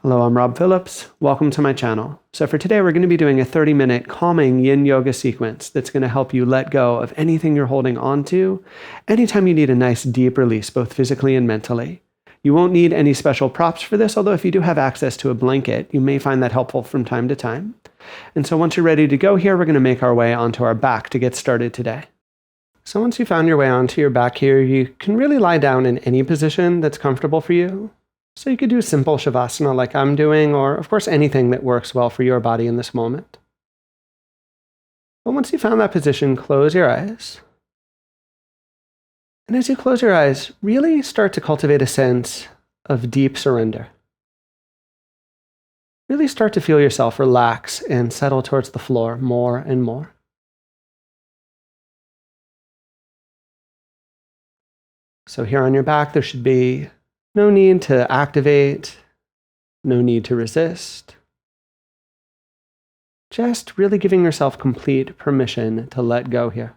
Hello, I'm Rob Phillips. Welcome to my channel. So for today, we're going to be doing a 30-minute calming yin yoga sequence that's going to help you let go of anything you're holding on to anytime you need a nice deep release, both physically and mentally. You won't need any special props for this, although if you do have access to a blanket, you may find that helpful from time to time. And so once you're ready to go here, we're going to make our way onto our back to get started today. So once you found your way onto your back here, you can really lie down in any position that's comfortable for you. So you could do simple shavasana like I'm doing, or of course anything that works well for your body in this moment. But once you found that position, close your eyes. And as you close your eyes, really start to cultivate a sense of deep surrender. Really start to feel yourself relax and settle towards the floor more and more. So here on your back, there should be no need to activate, no need to resist. Just really giving yourself complete permission to let go here.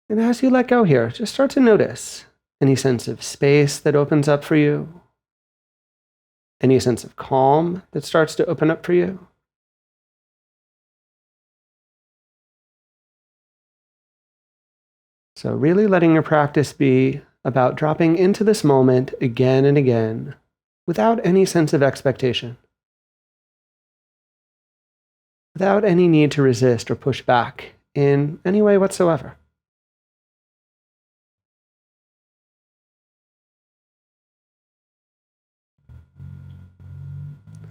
And as you let go here, just start to notice any sense of space that opens up for you, any sense of calm that starts to open up for you. So really letting your practice be about dropping into this moment again and again without any sense of expectation, without any need to resist or push back in any way whatsoever.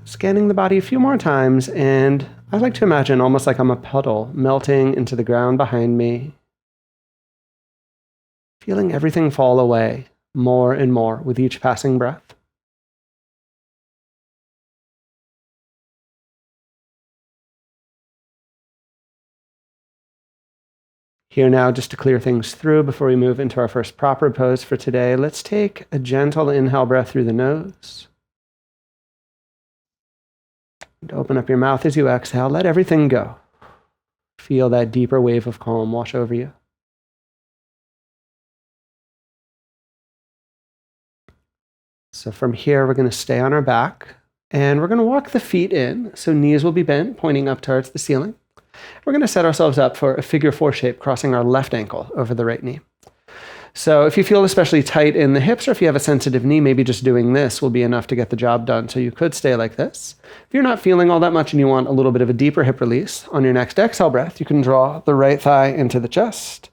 Scanning the body a few more times, and I like to imagine almost like I'm a puddle melting into the ground behind me, feeling everything fall away more and more with each passing breath. Here now, just to clear things through before we move into our first proper pose for today, let's take a gentle inhale breath through the nose. And open up your mouth as you exhale. Let everything go. Feel that deeper wave of calm wash over you. So from here, we're going to stay on our back, and we're going to walk the feet in. So knees will be bent, pointing up towards the ceiling. We're going to set ourselves up for a figure four shape, crossing our left ankle over the right knee. So if you feel especially tight in the hips, or if you have a sensitive knee, maybe just doing this will be enough to get the job done. So you could stay like this. If you're not feeling all that much and you want a little bit of a deeper hip release, on your next exhale breath, you can draw the right thigh into the chest.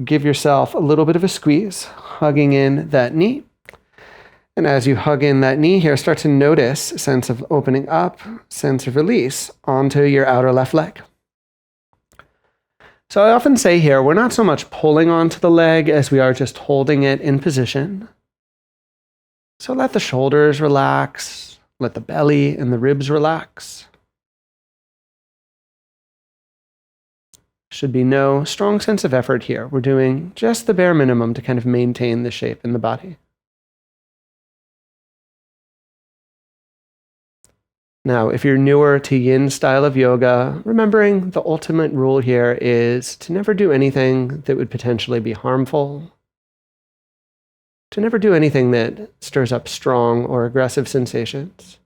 Give yourself a little bit of a squeeze, hugging in that knee. And as you hug in that knee here, start to notice a sense of opening up, sense of release onto your outer left leg. So I often say here, we're not so much pulling onto the leg as we are just holding it in position. So let the shoulders relax, let the belly and the ribs relax. Should be no strong sense of effort here. We're doing just the bare minimum to kind of maintain the shape in the body. Now, if you're newer to yin style of yoga, remembering the ultimate rule here is to never do anything that would potentially be harmful, to never do anything that stirs up strong or aggressive sensations.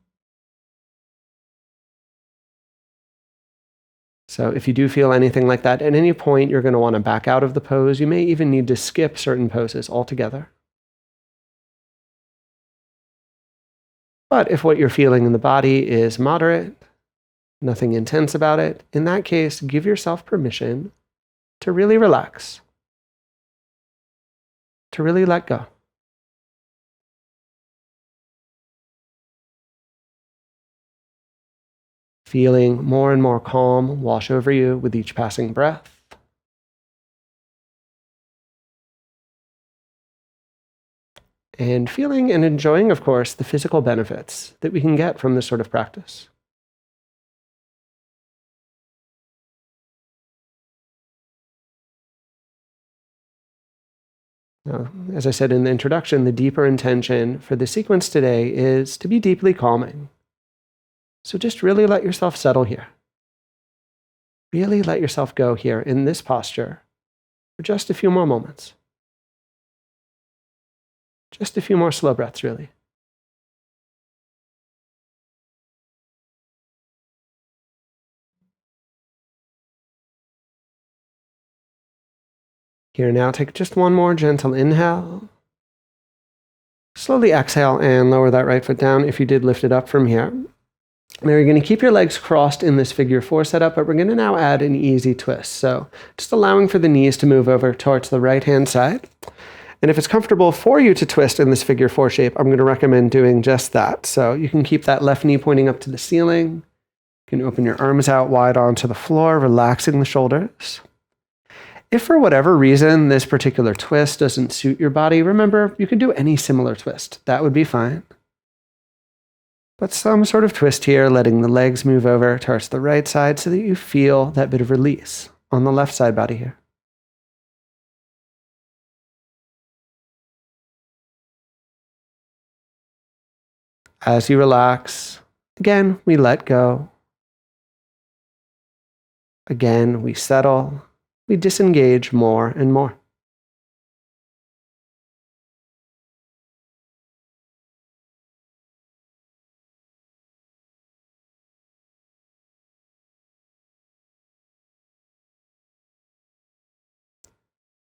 So if you do feel anything like that, at any point you're going to want to back out of the pose. You may even need to skip certain poses altogether. But if what you're feeling in the body is moderate, nothing intense about it, in that case, give yourself permission to really relax, to really let go. Feeling more and more calm wash over you with each passing breath. And feeling and enjoying, of course, the physical benefits that we can get from this sort of practice. Now, as I said in the introduction, the deeper intention for the sequence today is to be deeply calming. So just really let yourself settle here. Really let yourself go here in this posture for just a few more moments. Just a few more slow breaths, really. Here now, take just one more gentle inhale. Slowly exhale and lower that right foot down if you did lift it up from here. Now you're going to keep your legs crossed in this figure 4 setup, but we're going to now add an easy twist. So just allowing for the knees to move over towards the right-hand side. And if it's comfortable for you to twist in this figure 4 shape, I'm going to recommend doing just that. So you can keep that left knee pointing up to the ceiling. You can open your arms out wide onto the floor, relaxing the shoulders. If for whatever reason this particular twist doesn't suit your body, remember, you can do any similar twist. That would be fine. But some sort of twist here, letting the legs move over towards the right side so that you feel that bit of release on the left side body here. As you relax, again, we let go. Again, we settle. We disengage more and more.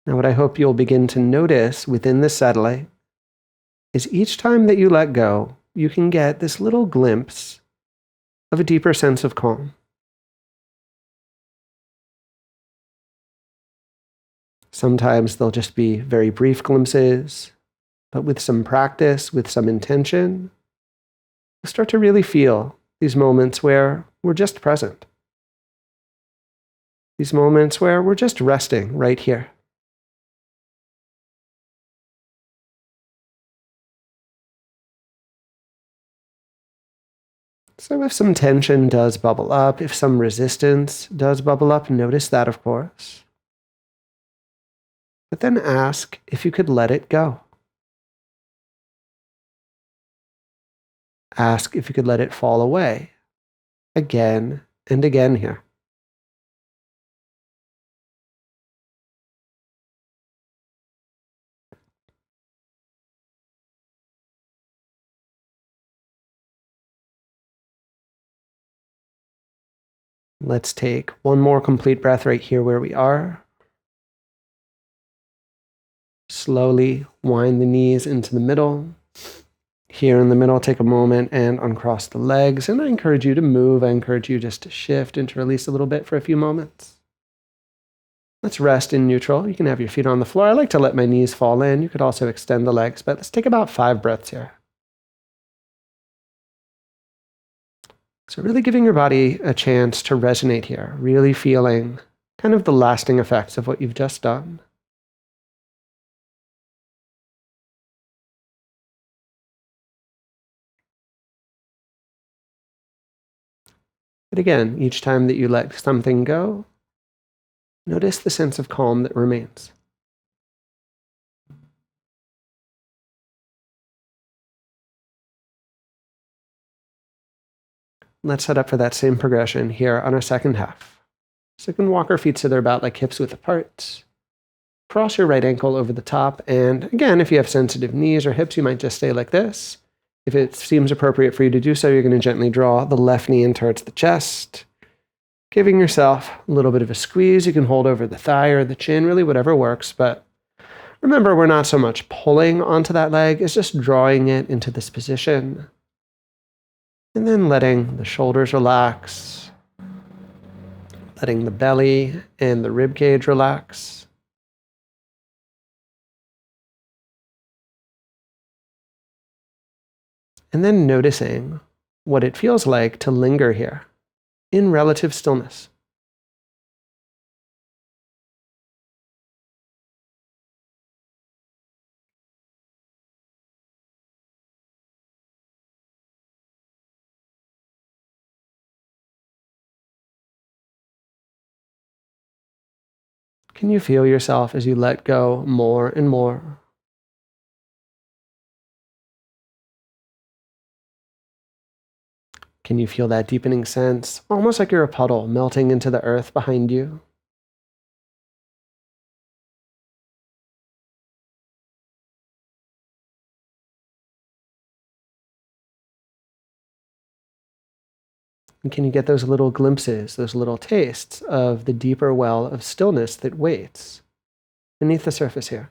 Now, what I hope you'll begin to notice within the settling is each time that you let go, you can get this little glimpse of a deeper sense of calm. Sometimes they'll just be very brief glimpses, but with some practice, with some intention, you'll start to really feel these moments where we're just present. These moments where we're just resting right here. So if some tension does bubble up, if some resistance does bubble up, notice that, of course. But then ask if you could let it go. Ask if you could let it fall away again and again here. Let's take one more complete breath right here where we are. Slowly wind the knees into the middle. Here in the middle, take a moment and uncross the legs. And I encourage you to move. I encourage you just to shift and to release a little bit for a few moments. Let's rest in neutral. You can have your feet on the floor. I like to let my knees fall in. You could also extend the legs, but let's take about 5 breaths here. So really giving your body a chance to resonate here, really feeling kind of the lasting effects of what you've just done. But again, each time that you let something go, notice the sense of calm that remains. Let's set up for that same progression here on our second half. So you can walk our feet so they're about like hips width apart. Cross your right ankle over the top. And again, if you have sensitive knees or hips, you might just stay like this. If it seems appropriate for you to do so, you're going to gently draw the left knee in towards the chest, giving yourself a little bit of a squeeze. You can hold over the thigh or the chin, really whatever works. But remember, we're not so much pulling onto that leg, it's just drawing it into this position. And then letting the shoulders relax, letting the belly and the rib cage relax. And then noticing what it feels like to linger here in relative stillness. Can you feel yourself as you let go more and more? Can you feel that deepening sense, almost like you're a puddle melting into the earth behind you? And can you get those little glimpses, those little tastes of the deeper well of stillness that waits beneath the surface here?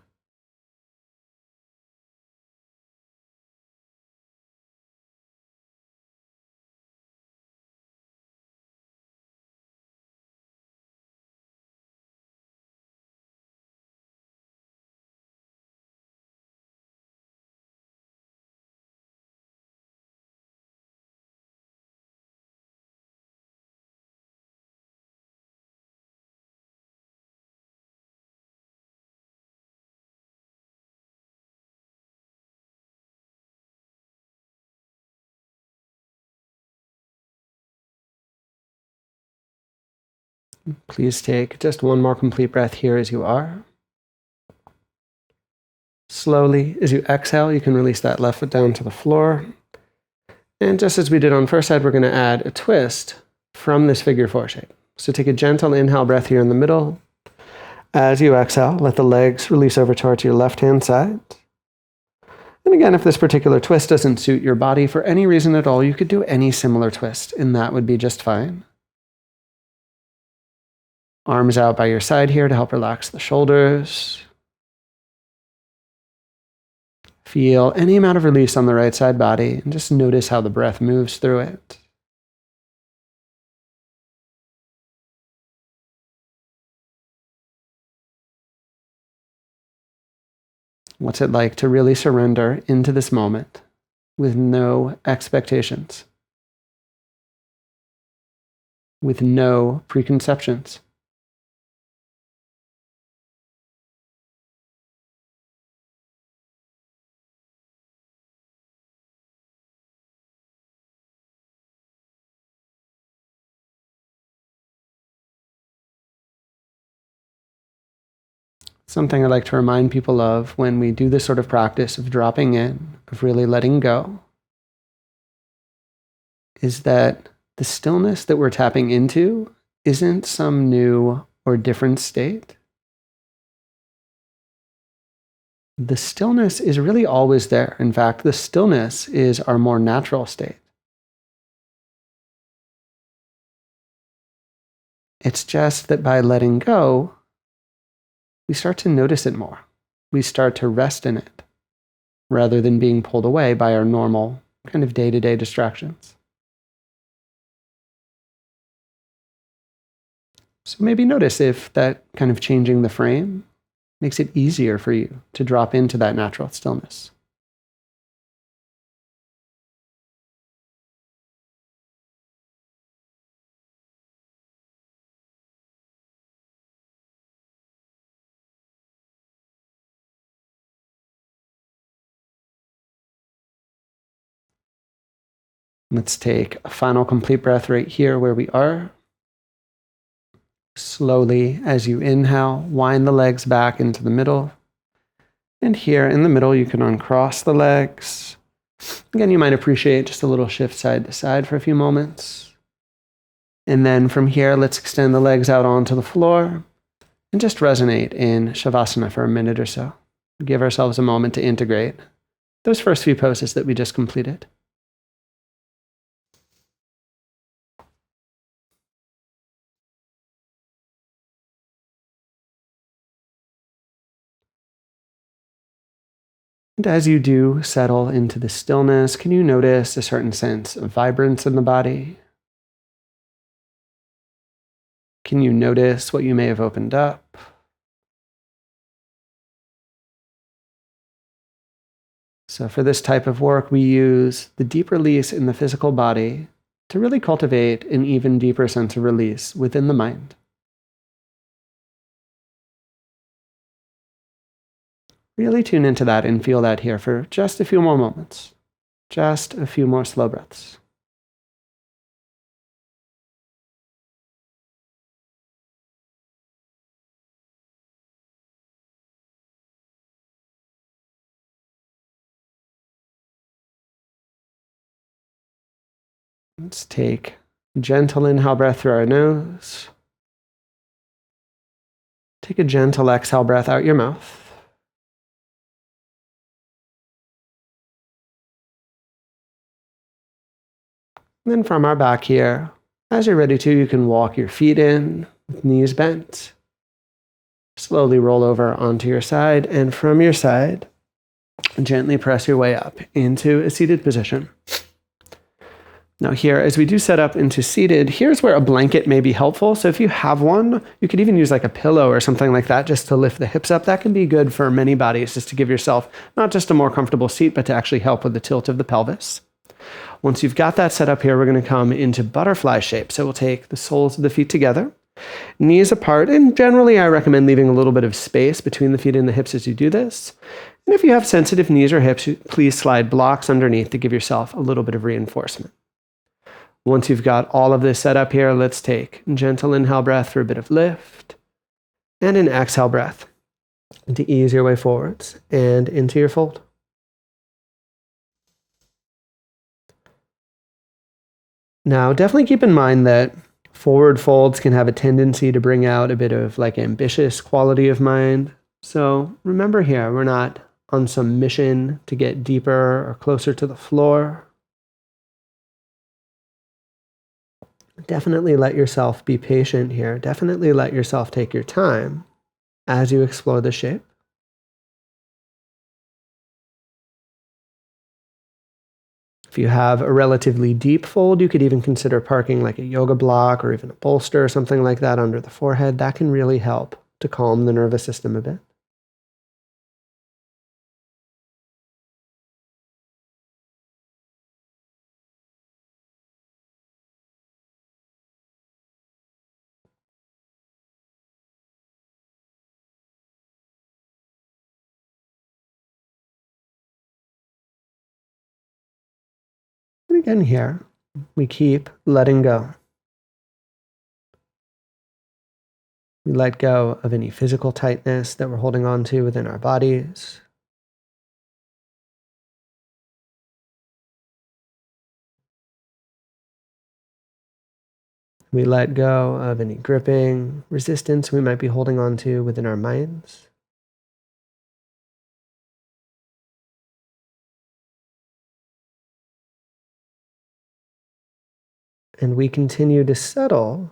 Please take just one more complete breath here as you are. Slowly, as you exhale, you can release that left foot down to the floor. And just as we did on the first side, we're going to add a twist from this figure four shape. So take a gentle inhale breath here in the middle. As you exhale, let the legs release over towards your left-hand side. And again, if this particular twist doesn't suit your body for any reason at all, you could do any similar twist, and that would be just fine. Arms out by your side here to help relax the shoulders. Feel any amount of release on the right side body, and just notice how the breath moves through it. What's it like to really surrender into this moment with no expectations, with no preconceptions? Something I like to remind people of when we do this sort of practice of dropping in, of really letting go, is that the stillness that we're tapping into isn't some new or different state. The stillness is really always there. In fact, the stillness is our more natural state. It's just that by letting go, we start to notice it more. We start to rest in it, rather than being pulled away by our normal kind of day-to-day distractions. So maybe notice if that kind of changing the frame makes it easier for you to drop into that natural stillness. Let's take a final complete breath right here where we are. Slowly, as you inhale, wind the legs back into the middle. And here in the middle, you can uncross the legs. Again, you might appreciate just a little shift side to side for a few moments. And then from here, let's extend the legs out onto the floor and just resonate in Shavasana for a minute or so. Give ourselves a moment to integrate those first few poses that we just completed. And as you do settle into the stillness, can you notice a certain sense of vibrance in the body? Can you notice what you may have opened up? So for this type of work, we use the deep release in the physical body to really cultivate an even deeper sense of release within the mind. Really tune into that and feel that here for just a few more moments. Just a few more slow breaths. Let's take a gentle inhale breath through our nose. Take a gentle exhale breath out your mouth. And then from our back here, As you're ready to, you can walk your feet in with knees bent. Slowly roll over onto your side, and from your side, gently press your way up into a seated position. Now here, as we do set up into seated, here's where a blanket may be helpful. So if you have one, you could even use like a pillow or something like that just to lift the hips up. That can be good for many bodies, just to give yourself not just a more comfortable seat, but to actually help with the tilt of the pelvis. Once you've got that set up here, we're going to come into butterfly shape. So we'll take the soles of the feet together, knees apart, and generally I recommend leaving a little bit of space between the feet and the hips as you do this. And if you have sensitive knees or hips, please slide blocks underneath to give yourself a little bit of reinforcement. Once you've got all of this set up here, let's take a gentle inhale breath for a bit of lift, and an exhale breath to ease your way forwards and into your fold. Now, definitely keep in mind that forward folds can have a tendency to bring out a bit of like ambitious quality of mind. So remember here, we're not on some mission to get deeper or closer to the floor. Definitely let yourself be patient here. Definitely let yourself take your time as you explore the shape. If you have a relatively deep fold, you could even consider parking like a yoga block or even a bolster or something like that under the forehead. That can really help to calm the nervous system a bit. And again here, we keep letting go. We let go of any physical tightness that we're holding on to within our bodies. We let go of any gripping, resistance we might be holding on to within our minds. And we continue to settle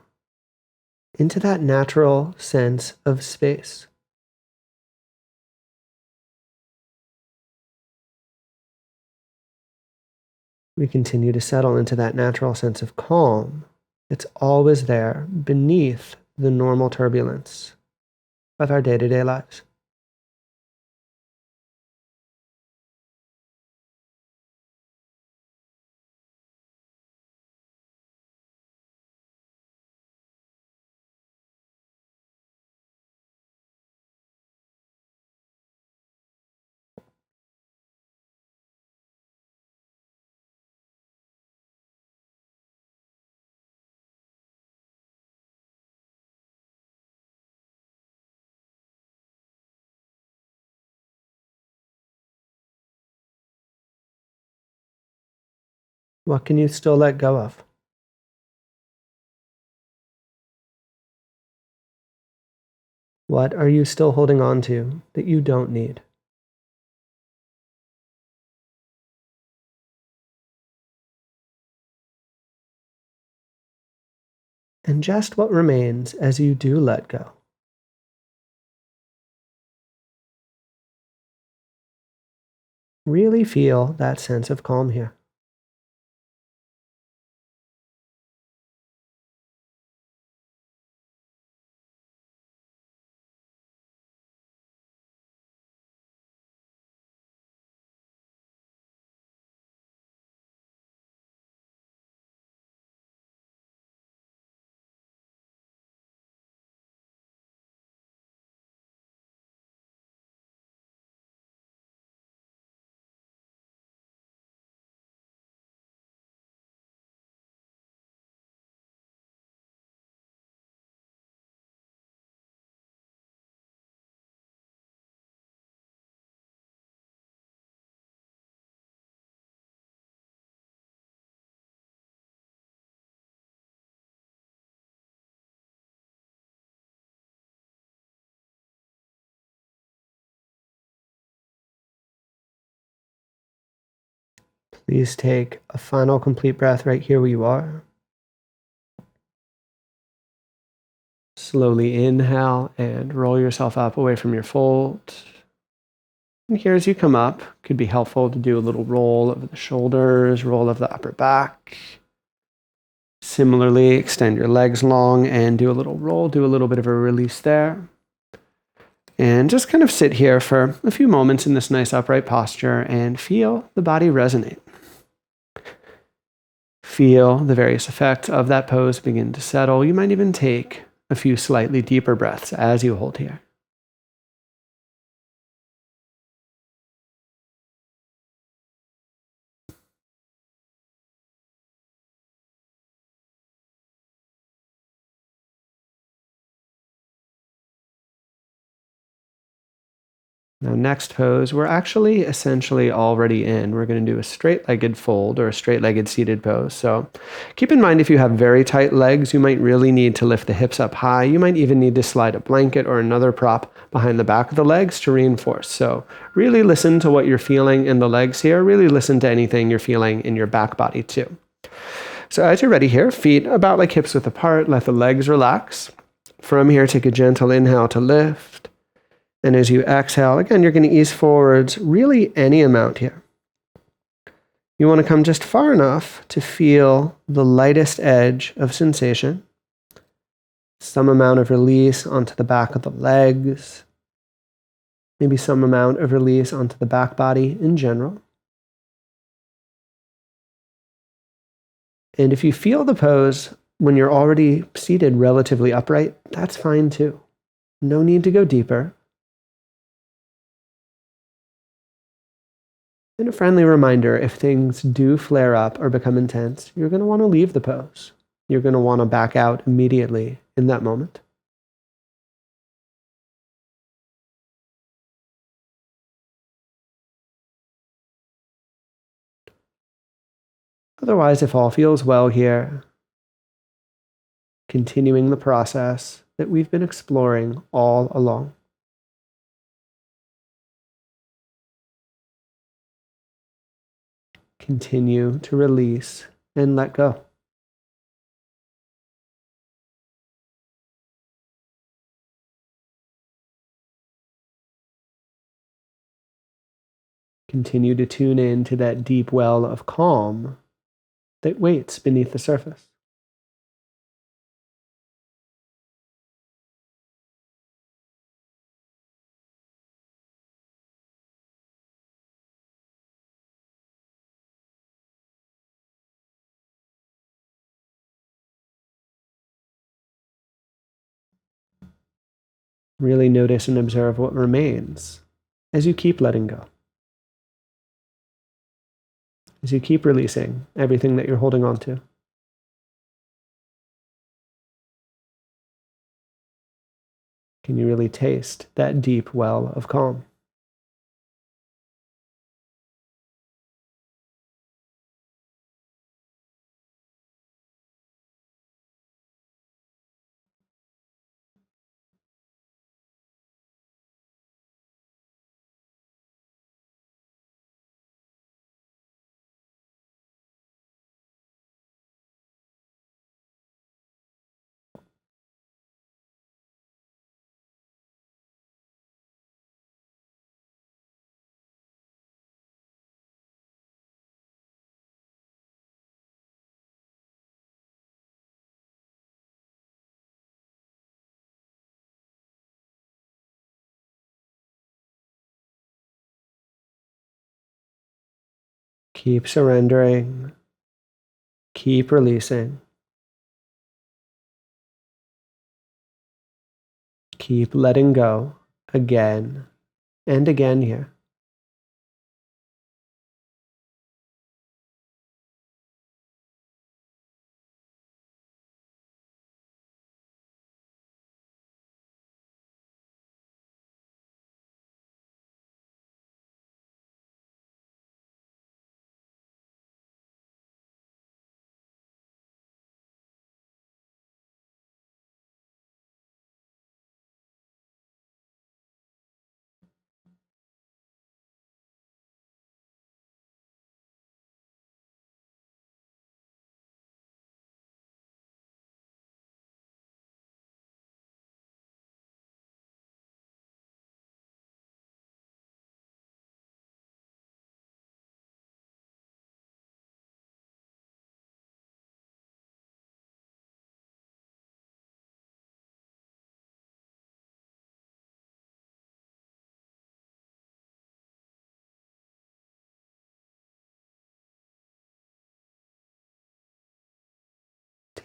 into that natural sense of space. We continue to settle into that natural sense of calm. It's always there beneath the normal turbulence of our day-to-day lives. What can you still let go of? What are you still holding on to that you don't need? And just what remains as you do let go. Really feel that sense of calm here. Please take a final complete breath right here where you are. Slowly inhale and roll yourself up away from your fold. And here as you come up, could be helpful to do a little roll of the shoulders, roll of the upper back. Similarly, extend your legs long and do a little roll, do a little bit of a release there. And just kind of sit here for a few moments in this nice upright posture and feel the body resonate. Feel the various effects of that pose begin to settle. You might even take a few slightly deeper breaths as you hold here. Now, next pose, we're actually essentially already in. We're going to do a straight-legged fold or a straight-legged seated pose. So keep in mind, if you have very tight legs, you might really need to lift the hips up high. You might even need to slide a blanket or another prop behind the back of the legs to reinforce. So really listen to what you're feeling in the legs here. Really listen to anything you're feeling in your back body too. So as you're ready here, feet about like hips width apart, let the legs relax. From here, take a gentle inhale to lift. And as you exhale, again, you're going to ease forwards really any amount here. You want to come just far enough to feel the lightest edge of sensation. Some amount of release onto the back of the legs. Maybe some amount of release onto the back body in general. And if you feel the pose when you're already seated relatively upright, that's fine too. No need to go deeper. And a friendly reminder, if things do flare up or become intense, you're going to want to leave the pose. You're going to want to back out immediately in that moment. Otherwise, if all feels well here, continuing the process that we've been exploring all along. Continue to release and let go. Continue to tune in to that deep well of calm that waits beneath the surface. Really notice and observe what remains as you keep letting go. As you keep releasing everything that you're holding on to. Can you really taste that deep well of calm? Keep surrendering. Keep releasing. Keep letting go again and again here.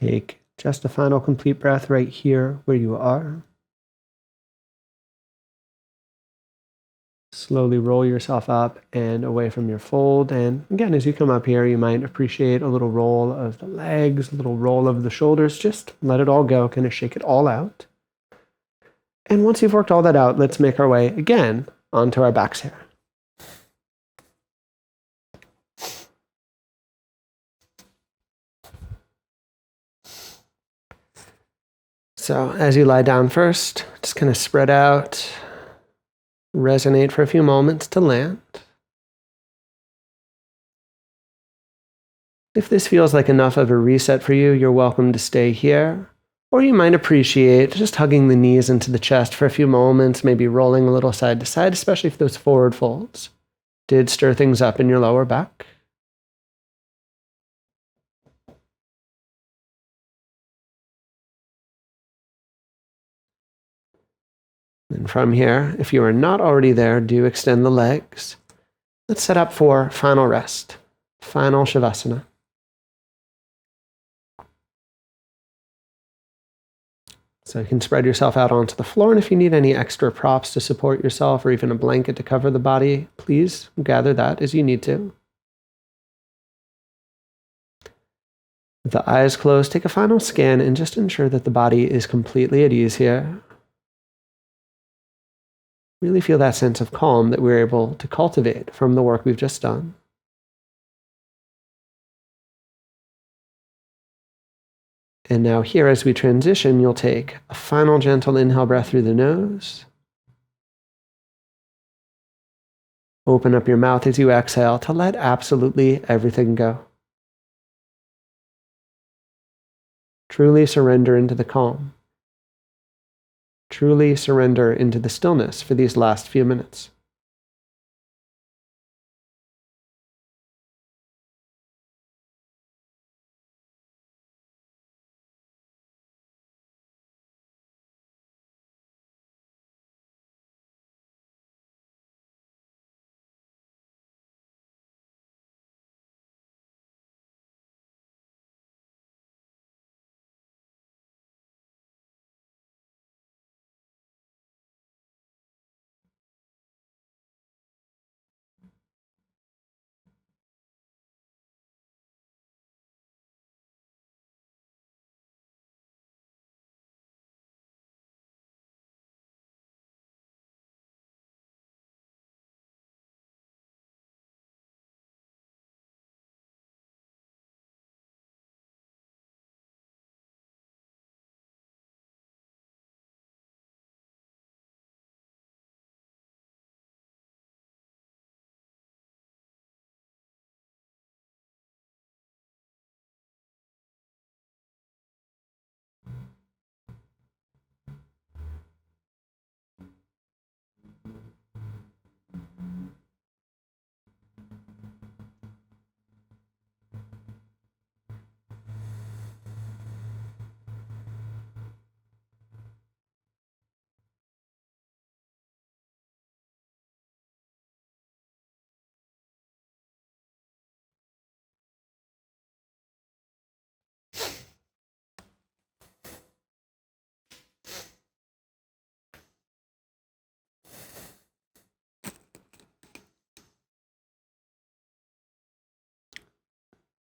Take just a final complete breath right here where you are. Slowly roll yourself up and away from your fold. And again, as you come up here, you might appreciate a little roll of the legs, a little roll of the shoulders. Just let it all go, kind of shake it all out. And once you've worked all that out, let's make our way again onto our backs here. So as you lie down first, just kind of spread out, resonate for a few moments to land. If this feels like enough of a reset for you, you're welcome to stay here. Or you might appreciate just hugging the knees into the chest for a few moments, maybe rolling a little side to side, especially if those forward folds did stir things up in your lower back. And from here, if you are not already there, do extend the legs. Let's set up for final rest, final Shavasana. So you can spread yourself out onto the floor, and if you need any extra props to support yourself or even a blanket to cover the body, please gather that as you need to. With the eyes closed, take a final scan and just ensure that the body is completely at ease here. Really feel that sense of calm that we're able to cultivate from the work we've just done. And now here, as we transition, you'll take a final gentle inhale breath through the nose. Open up your mouth as you exhale to let absolutely everything go. Truly surrender into the calm. Truly surrender into the stillness for these last few minutes.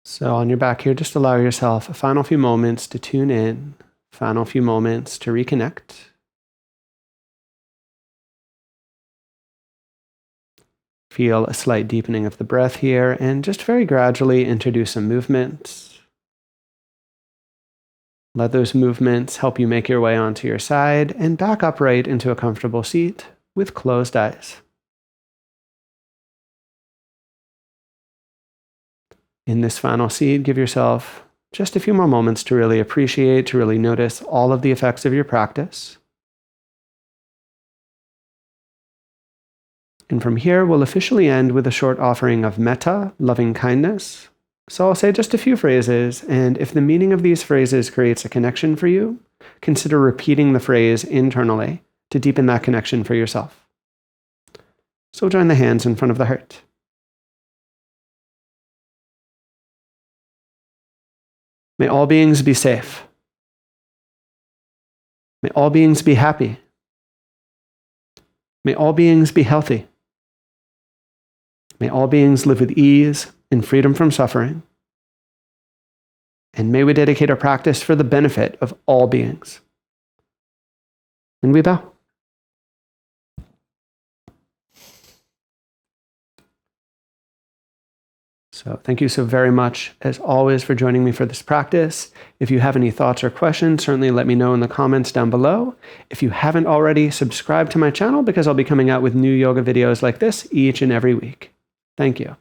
So on your back here, just allow yourself a final few moments to tune in, final few moments to reconnect. Feel a slight deepening of the breath here, and just very gradually introduce some movements. Let those movements help you make your way onto your side and back upright into a comfortable seat with closed eyes. In this final seat, give yourself just a few more moments to really appreciate, to really notice all of the effects of your practice. And from here, we'll officially end with a short offering of metta, loving kindness. So I'll say just a few phrases, and if the meaning of these phrases creates a connection for you, consider repeating the phrase internally to deepen that connection for yourself. So join the hands in front of the heart. May all beings be safe. May all beings be happy. May all beings be healthy. May all beings live with ease and freedom from suffering. And may we dedicate our practice for the benefit of all beings. And we bow. So thank you so very much, as always, for joining me for this practice. If you have any thoughts or questions, certainly let me know in the comments down below. If you haven't already, subscribe to my channel because I'll be coming out with new yoga videos like this each and every week. Thank you.